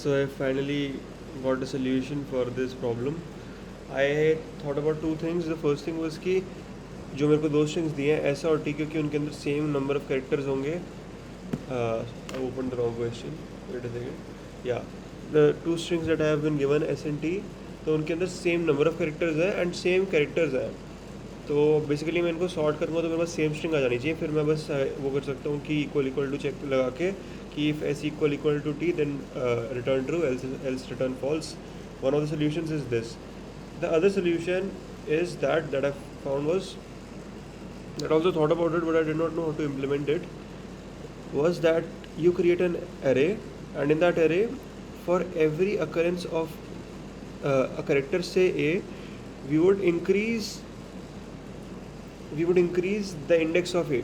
So I finally got a solution for this problem. I thought about two things. The first thing was कि जो मेरे को दो strings दिए हैं एस और टी, क्योंकि उनके अंदर सेम नंबर ऑफ कैरेक्टर्स होंगे. Open the wrong question, wait a second. या the two strings that have been given S and T, तो उनके अंदर सेम नंबर ऑफ कैरेक्टर्स है एंड सेम कैरेक्टर्स है. तो बेसिकली मैं इनको सॉर्ट करूँगा तो मेरे पास सेम स्ट्रिंग आ जानी चाहिए. फिर मैं बस वो कर सकता हूँ कि इक्वल टू चेक लगा के कि if S equal to T then return true, else return false. One of the solutions is this. The other solution is that I found was, that also thought about it but I did not know how to implement it, was that you create an array, and in that array for every occurrence of a character say a, we would increase the index of a.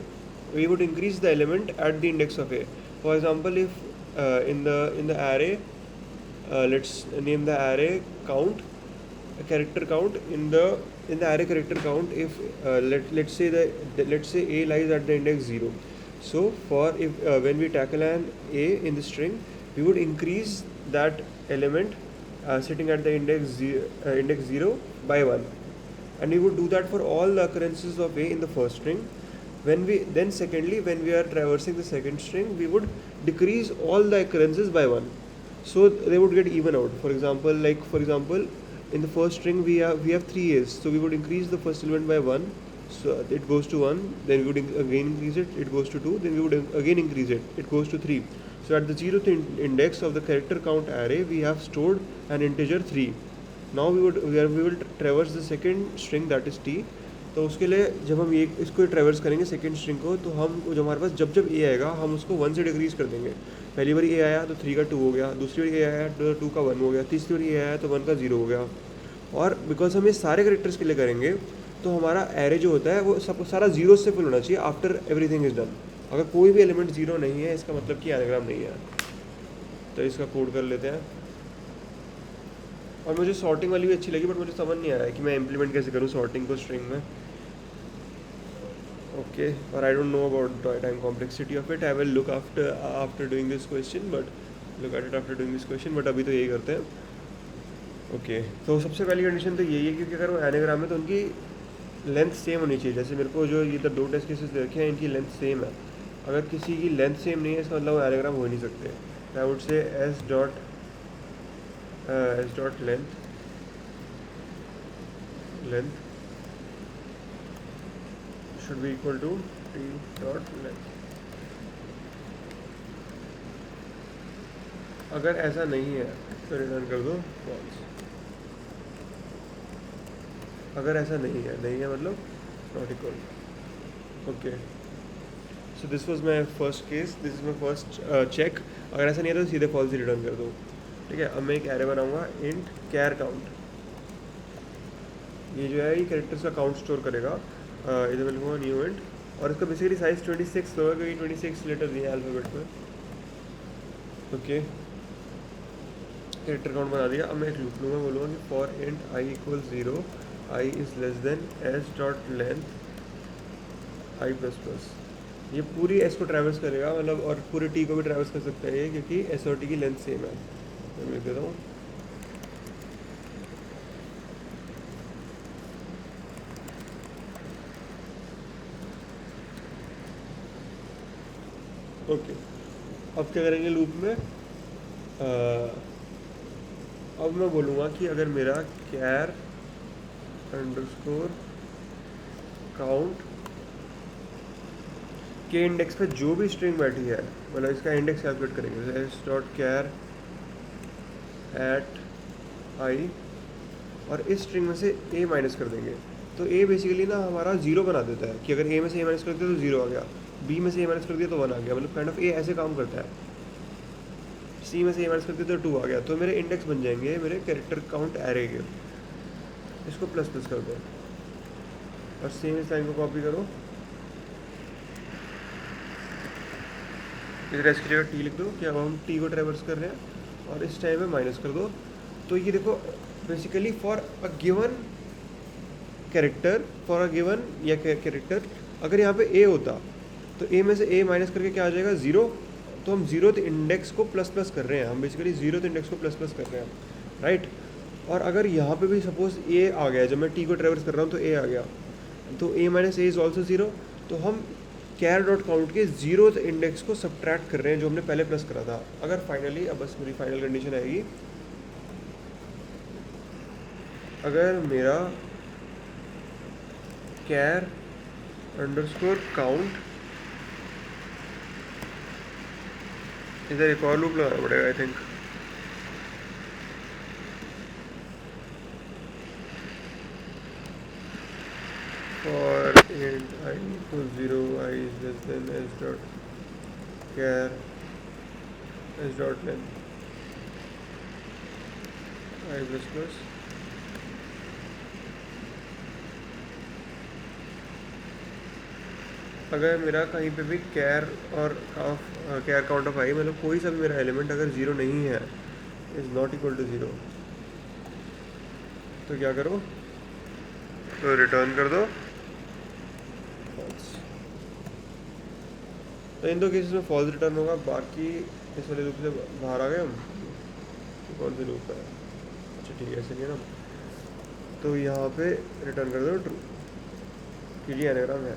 We would increase the element at the index of a. For example, if in the array, let's name the array count, a character count. In the array character count, if let's say a lies at the index 0. So for if when we tackle an a in the string, we would increase that element sitting at the index 0 by 1, and we would do that for all the occurrences of a in the first string. Secondly, when we are traversing the second string, we would decrease all the occurrences by 1, so they would get even out. For example, in the first string we have 3 a's, so we would increase the first element by 1, so it goes to 1, then we would again increase it, it goes to 2, then we would again increase it, it goes to 3. So at the 0th index of the character count array, we have stored an integer 3. Now we will traverse the second string, that is t. तो उसके लिए जब हम ये इसको traverse करेंगे second string को, तो हम जो हमारे पास जब ए आएगा हम उसको 1 से डिक्रीज़ कर देंगे. पहली बार ए आया तो 3 का 2 हो गया, दूसरी बार ए आया तो 2 का 1 हो गया, तीसरी बार ए आया तो 1 का 0 हो गया. और बिकॉज हम ये सारे करेक्टर्स के लिए करेंगे तो हमारा एरे जो होता है वो सब सारा जीरो से फिल होना चाहिए आफ्टर एवरीथिंग इज डन. अगर कोई भी एलिमेंट जीरो नहीं है, इसका मतलब कि एनाग्राम नहीं है. तो इसका कोड कर लेते हैं. और मुझे सॉर्टिंग वाली भी अच्छी लगी, बट मुझे समझ नहीं आया कि मैं इम्प्लीमेंट कैसे करूँ सॉर्टिंग को स्ट्रिंग में. ओके, और I don't know about time complexity of it. I will look after doing this question, but अभी तो यही करते हैं. ओके, तो सबसे पहली कंडीशन तो यही है, क्योंकि अगर वो एनाग्राम है तो उनकी लेंथ सेम होनी चाहिए. जैसे मेरे को जो ये दो टेस्ट केसेस देखे हैं, इनकी लेंथ सेम है. अगर किसी की लेंथ सेम नहीं है, इसका मतलब वो एनाग्राम हो ही नहीं सकते. I would say S dot length should be equal to t dot length. अगर ऐसा नहीं है तो रिटर्न कर दो false. अगर ऐसा नहीं है मतलब not equal. Okay, so this was my first case, this is my first check. अगर ऐसा नहीं है तो सीधे फॉल्स ही रिटर्न कर दो. ठीक है, अब मैं एक एरे बनाऊंगा इंट कैर काउंट. ये जो है ये कैरेक्टर्स का काउंट स्टोर करेगा. इधर मैं लिखूँगा न्यू इंट, और इसका बेसिकली साइज 26 होगा, क्योंकि 26 लेटर दिए अल्फ़ाबेट में. ओके, कैरेक्टर काउंट बना दिया. अब मैं एक लूप लूँगा, बोलूँगा कि for int I equal 0, I is less than S dot length I plus plus. ये पूरी एस को ट्रैवर्स करेगा, मतलब, और पूरे टी को भी ट्रैवर्स कर सकता है ये, क्योंकि एस और टी की लेंथ सेम है. मैं लिख देता हूँ. ओके, अब क्या करेंगे लूप में. अब मैं बोलूँगा कि अगर मेरा कैर अंडरस्कोर काउंट के इंडेक्स पे जो भी स्ट्रिंग बैठी है, मतलब इसका इंडेक्स कैलकुलेट करेंगे. एस डॉट कैर एट आई, और इस स्ट्रिंग में से ए माइनस कर देंगे. तो ए बेसिकली ना हमारा 0 बना देता है, कि अगर ए में से ए माइनस कर दिया तो 0 आ गया, बी में से ए माइनस कर दिया तो 1 आ गया. मतलब काइंड ऑफ ए ऐसे काम करता है. सी में से ए माइनस कर दिया तो 2 आ गया. तो मेरे इंडेक्स बन जाएंगे मेरे कैरेक्टर काउंट एरे के. इसको प्लस प्लस कर दो, और सेम इस लाइन को कॉपी करो. इस रेस की जगह टी लिख दो कि अब हम टी को ट्रैवर्स कर रहे हैं, और इस टाइम में माइनस कर दो. तो ये देखो, basically for a given character, अगर यहाँ पे ए होता तो ए में से ए माइनस करके क्या आ जाएगा 0. तो हम जीरोथ इंडेक्स को प्लस प्लस कर रहे हैं, हम बेसिकली जीरोथ इंडेक्स को प्लस प्लस कर रहे हैं, राइट। और अगर यहाँ पे भी सपोज ए आ गया, जब मैं टी को ट्रेवर्स कर रहा हूँ तो ए आ गया, तो A minus A is also zero, तो हम कैर डॉट काउंट के जीरोथ इंडेक्स को सब्ट्रैक्ट कर रहे हैं जो हमने पहले प्लस करा था। अगर फाइनली, अब बस मेरी फाइनल कंडीशन आएगी, अगर मेरा कैर अंडरस्कोर काउंट, इधर एक और लूप लगाना पड़ेगा I think, for int I equals 0, I is less than s dot char s dot length I plus plus, अगर मेरा कहीं पे भी कैर और कैर काउंट ऑफ आई, मतलब कोई सा भी मेरा एलिमेंट अगर ज़ीरो नहीं है, is not equal to zero, तो क्या करो, तो रिटर्न कर दो फॉल्स। तो इन दो केसेस में फॉल्स रिटर्न होगा, बाकी इस वाले लूप से बाहर आ गए हम। कौन सी लूप है, अच्छा ठीक है ऐसे नहीं है ना, तो यहाँ पे रिटर्न कर दो ट्रू, क्योंकि एनाग्राम है।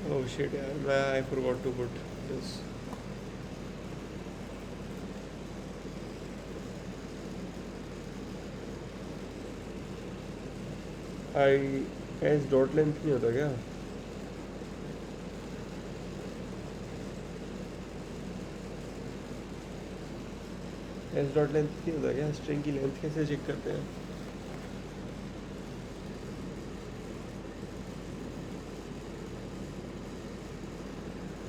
ओह शिट यार, मैं I forgot to put this, I S dot length नहीं होता क्या, एस डॉट लेंथ नहीं होता क्या, स्ट्रिंग की लेंथ कैसे चेक करते हैं।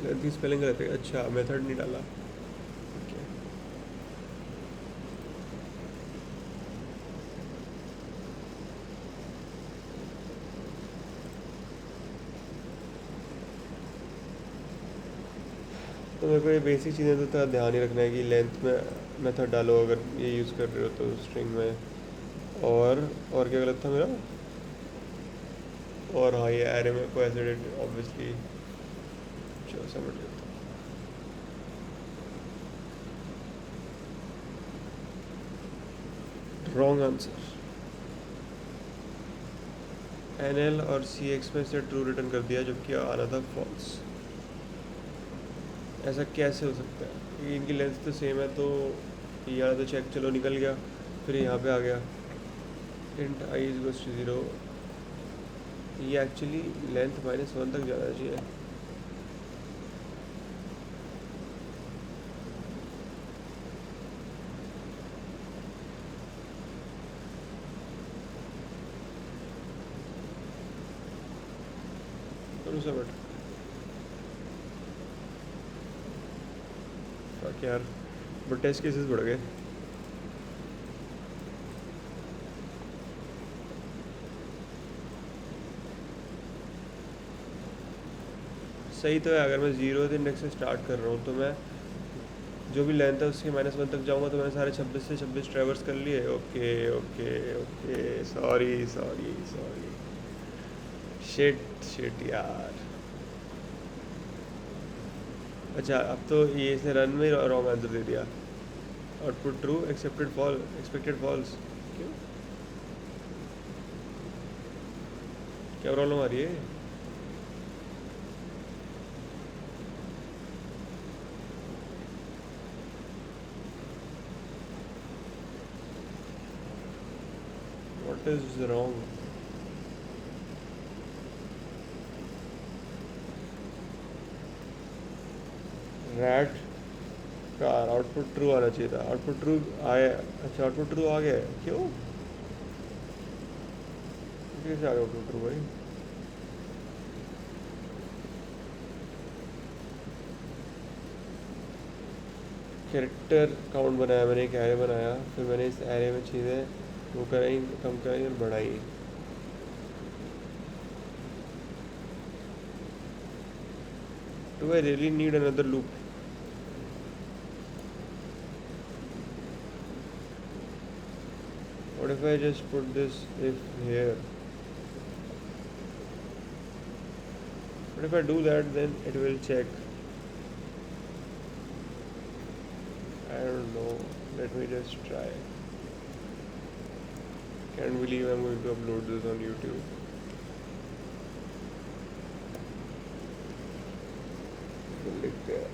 लेंथ की स्पेलिंग गलत है, अच्छा मेथड नहीं डाला, okay. तो मेरे को ये बेसिक चीज़ें तो थोड़ा ध्यान ही रखना है कि लेंथ में मेथड डालो अगर ये यूज़ कर रहे हो तो स्ट्रिंग में, और क्या गलत था मेरा, और हाँ ये एरे में को ऐसे ऑब्वियसली, चलो समझ गया। रॉन्ग आंसर, एन और सी एक्स में से ट्रू रिटर्न कर दिया जबकि आना था फॉल्स, ऐसा कैसे हो सकता है, ये इनकी लेंथ तो सेम है, तो यहाँ तो चेक चलो निकल गया, फिर यहाँ पे आ गया int I is goes to zero, ये एक्चुअली लेंथ -1 तक जाना चाहिए। सब यार, बट टेस्ट केसेस बढ़ गए। सही तो है, अगर मैं जीरो इंडेक्स से स्टार्ट कर रहा हूँ तो मैं जो भी लेंथ है उसके -1 तक जाऊँगा, तो मैंने सारे 26 से 26 ट्रेवर्स कर लिए। Okay okay okay, sorry sorry sorry, shit shit यार। अच्छा अब तो ये इसने रन में रॉन्ग आंसर दे दिया, आउटपुट ट्रू एक्सपेक्टेड फॉल्स। क्यों, क्या प्रॉब्लम आ रही है? What is wrong? रैट का आउटपुट ट्रू आना चाहिए था, आउटपुट ट्रू आया। अच्छा आउटपुट ट्रू आ गया है, क्यों कैसे आ गया आउटपुट ट्रू भाई? कैरेक्टर काउंट बनाया मैंने, एक एरे बनाया, फिर मैंने इस एरे में चीज़ें वो कराई, कम कराई और बढ़ाई। Do I really need another loop? What if I just put this if here? But if I do that, then it will check. I don't know. Let me just try. Can't believe I'm going to upload this on YouTube. लिखते हैं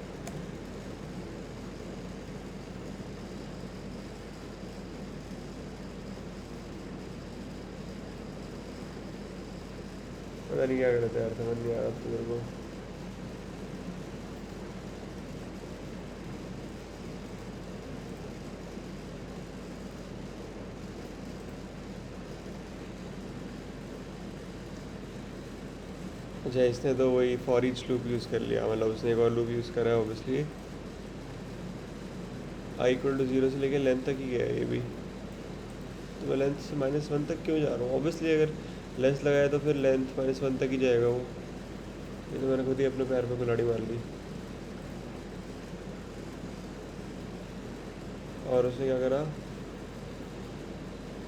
पता नहीं क्या करते यार, समझ नहीं आ रहा तो मेरे को। अच्छा, इसने तो वही फॉर ईच लूप यूज़ कर लिया, मतलब उसने एक और लूप यूज़ करा है ऑब्वियसली। आई इक्वल टू 0 से लेके लेंथ तक ही गया है ये भी, तो मैं लेंथ से -1 तक क्यों जा रहा हूँ? ऑब्वियसली अगर लेंथ लगाया तो फिर लेंथ -1 तक ही जाएगा वो। ये तो मैंने खुद ही अपने पैर पे कुल्हाड़ी मार ली। और उसने क्या करा,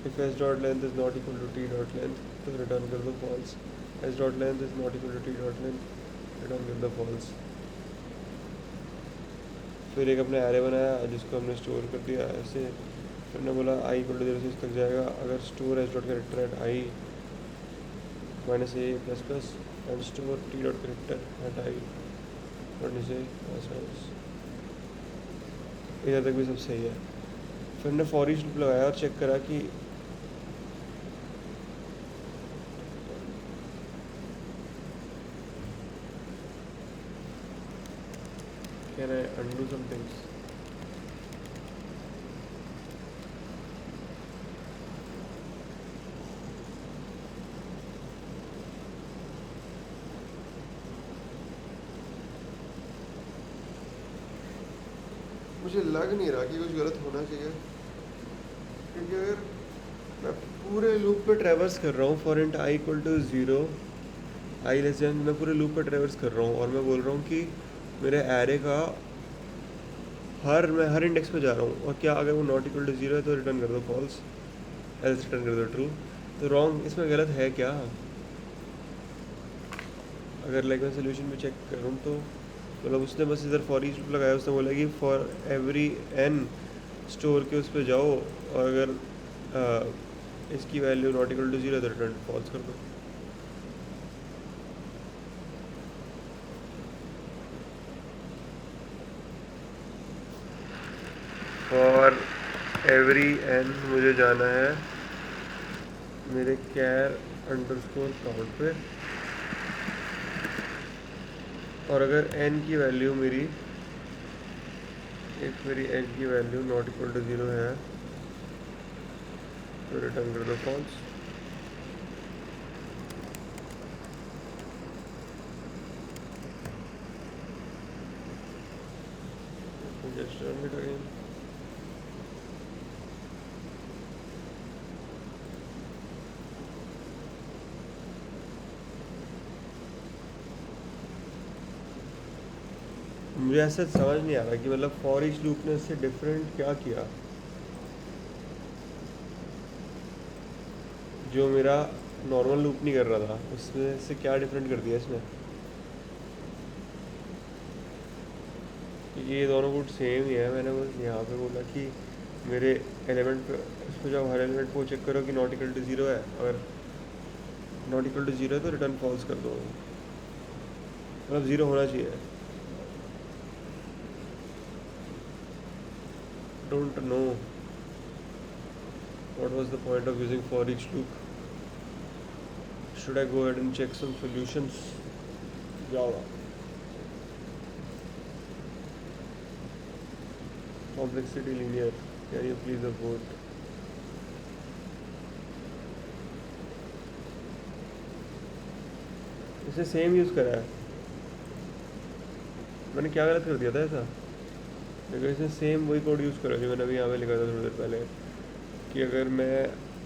if S dot length is not equal to T dot length तो रिटर्न कर दो false. S dot length is not equal to T dot length, return कर दो फॉल्स। फिर एक अपने एरे बनाया जिसको हमने स्टोर कर दिया ऐसे। फिर ने बोला आई इक्वल टू 0 से तक जाएगा अगर store S dot character eight I minus A plus plus and store T dot character eight I minus A plus plus. इधर तक भी सब सही है। फिर हमने फॉर ईच लूप लगाया और चेक करा कि can I undo some things. मुझे लग नहीं रहा कि कुछ गलत होना चाहिए, क्योंकि अगर मैं पूरे लूप पे ट्रैवर्स कर रहा हूँ for int I equal to 0 I less than, मैं पूरे लूप पे ट्रैवर्स कर रहा हूँ और मैं बोल रहा हूँ कि मेरे एरे का मैं हर इंडेक्स पे जा रहा हूँ, और क्या अगर वो नॉट इक्वल टू 0 है तो रिटर्न कर दो फॉल्स, एल्स रिटर्न कर दो ट्रू। तो रॉन्ग इसमें गलत है क्या? अगर लाइक मैं सोल्यूशन में चेक करूँ तो मतलब उसने बस इधर फॉर ईच लूप लगाया, उसने बोला कि फॉर एवरी एन स्टोर के उस पर जाओ और अगर इसकी वैल्यू नॉट इक्वल टू 0 तो रिटर्न फॉल्स कर दो। फॉर एवरी एन मुझे जाना है मेरे कैर अंडरस्कोर काउंट पे, और अगर एन की वैल्यू मेरी एन की वैल्यू नॉट इक्वल टू 0 है तो रिटर्न कर दो false. Just run it again. मुझे ऐसा समझ नहीं आ रहा कि मतलब फॉर ईच लूप ने इससे डिफरेंट क्या किया जो मेरा नॉर्मल लूप नहीं कर रहा था, उसमें से क्या डिफरेंट कर दिया इसने। ये दोनों कोड सेम ही है, मैंने बस यहाँ पे बोला कि मेरे एलिमेंट पे इस पर जाओ, हर एलिमेंट को चेक करो कि नॉट इक्वल टू 0 है, अगर नॉट इक्वल टू 0 है तो रिटर्न फॉल्स कर दो, मतलब 0 होना चाहिए। Don't know what was the point of using for each loop. Should I go ahead and check some solutions? Java complexity linear, can you please vote? इसे same use करा है, मैंने क्या गलत कर दिया था ऐसा? लेकिन इसने सेम वही कोड यूज़ करा जो मैंने अभी यहाँ पे लिखा था थोड़ी देर पहले, कि अगर मैं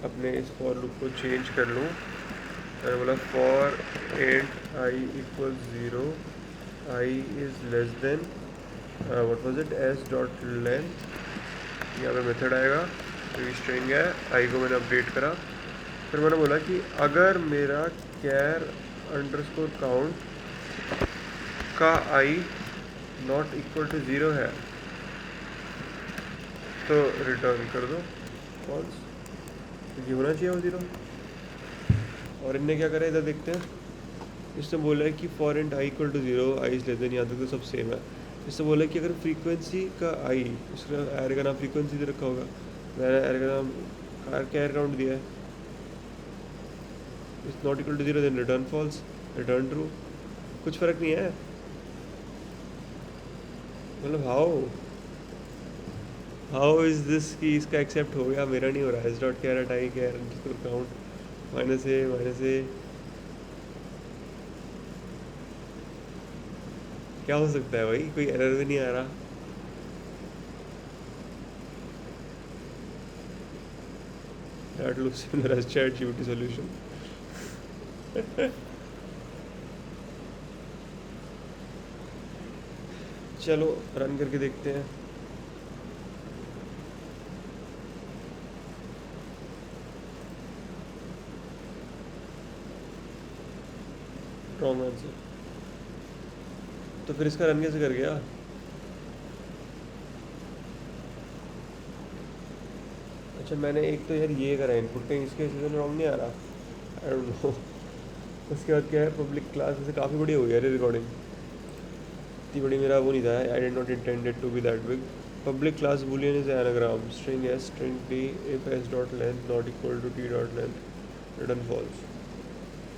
अपने इस फॉर लूप को चेंज कर लूँ, मैंने बोला for int I equal 0 I is less then what was it S dot length, यहाँ पे मेथड आएगा, तो ये स्ट्रिंग है, आई को मैंने अपडेट करा, फिर मैंने बोला कि अगर मेरा कैर अंडरस्कोर काउंट का आई नॉट इक्वल टू 0 है तो रिटर्न कर दो फॉल्स, क्योंकि होना चाहिए वो 0। और इनने क्या करा, इधर देखते हैं, इसने बोला है कि for int I equal to 0 I is less than, यहाँ तक तो सब सेम है। इसने बोला है कि अगर फ्रीक्वेंसी का आई, इसका एरे का नाम फ्रीक्वेंसी दे रखा होगा, मैंने एरे का नाम कैर काउंट दिया है, it's not equal to 0 then return false, return true, कुछ फ़र्क नहीं है। मतलब हाउ इज़ दिस कि इसका एक्सेप्ट हो गया, मेरा नहीं हो रहा है। एस डॉट कैरेट आई कैर काउंट माइनस ए क्या हो सकता है भाई, कोई एरर भी नहीं आ रहा। That looks similar as ChatGPT solution. चलो रन करके देखते हैं। Wrong answer. तो फिर इसका रन कैसे कर गया? अच्छा मैंने एक तो यार ये करा इनपुट, कहीं इसके सीजन रॉन्ग नहीं आ रहा, आई डोंट नो। उसके बाद क्या है, पब्लिक क्लास जैसे काफ़ी बड़ी हो गई है रिकॉर्डिंग, इतनी बड़ी मेरा वो नहीं था, I did not intended to be that big. Public class boolean is anagram string S string T if S dot length not equal to T dot length return false.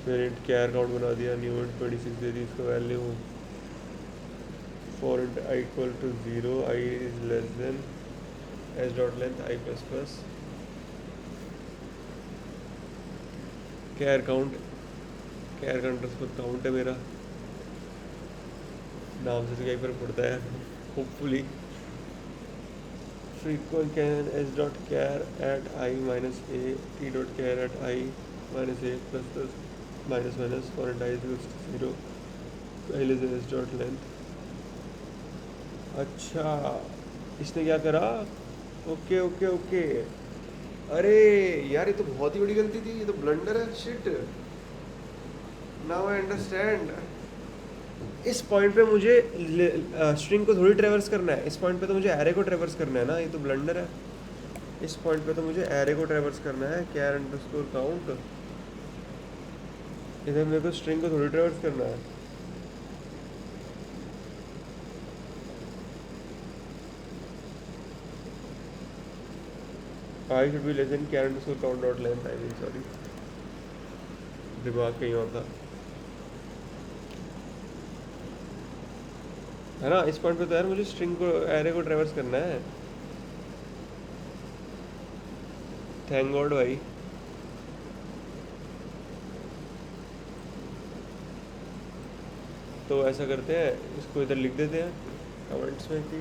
मैंने इंट कैर काउंट बना दिया, new int 26 दे दी इसको value, for int I equal to 0 I is less than S dot length I plus plus char count, char count है मेरा, नाम से तो क्या फर्क पड़ता है, hopefully. frequent can s dot char at I minus a t dot char at I minus a plus plus minus minus for and I is equals to 0 पहले से s dot length। अच्छा इसने क्या करा, ओके ओके ओके, अरे यार ये तो बहुत ही बड़ी गलती थी, ये तो ब्लंडर है, शिट, नाउ आई अंडरस्टैंड। इस पॉइंट पे मुझे स्ट्रिंग को थोड़ी ट्रेवर्स करना है, इस पॉइंट पे तो मुझे एरे को ट्रेवर्स करना है ना, ये तो ब्लंडर है। इस पॉइंट पे तो मुझे एरे को ट्रेवर्स करना है, कैर अंडरस्कोर काउंट, इधर मेरे को स्ट्रिंग को थोड़ी ट्रेवर्स करना है। I should be less than char underscore count dot length, I mean sorry, दिमाग कहीं और था, है ना। इस पॉइंट पे तो यार मुझे स्ट्रिंग को एरे को ट्रेवर्स करना है, थैंक गॉड भाई। तो ऐसा करते हैं, इसको इधर लिख देते हैं कमेंट्स में कि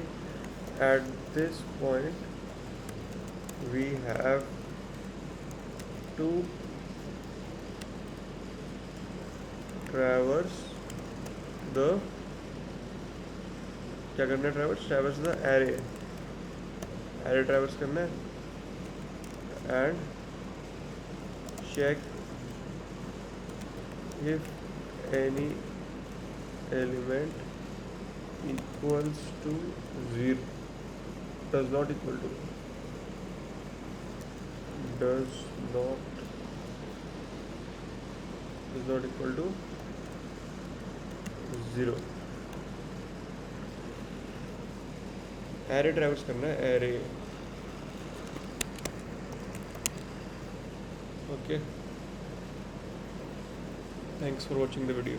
at this point we have to traverse the, क्या करना है, traverse the array, array traverse करना है and check if any element equals to 0, does not equal to, does not equal to 0। Array traverse करना है, array, okay. Thanks for watching the video.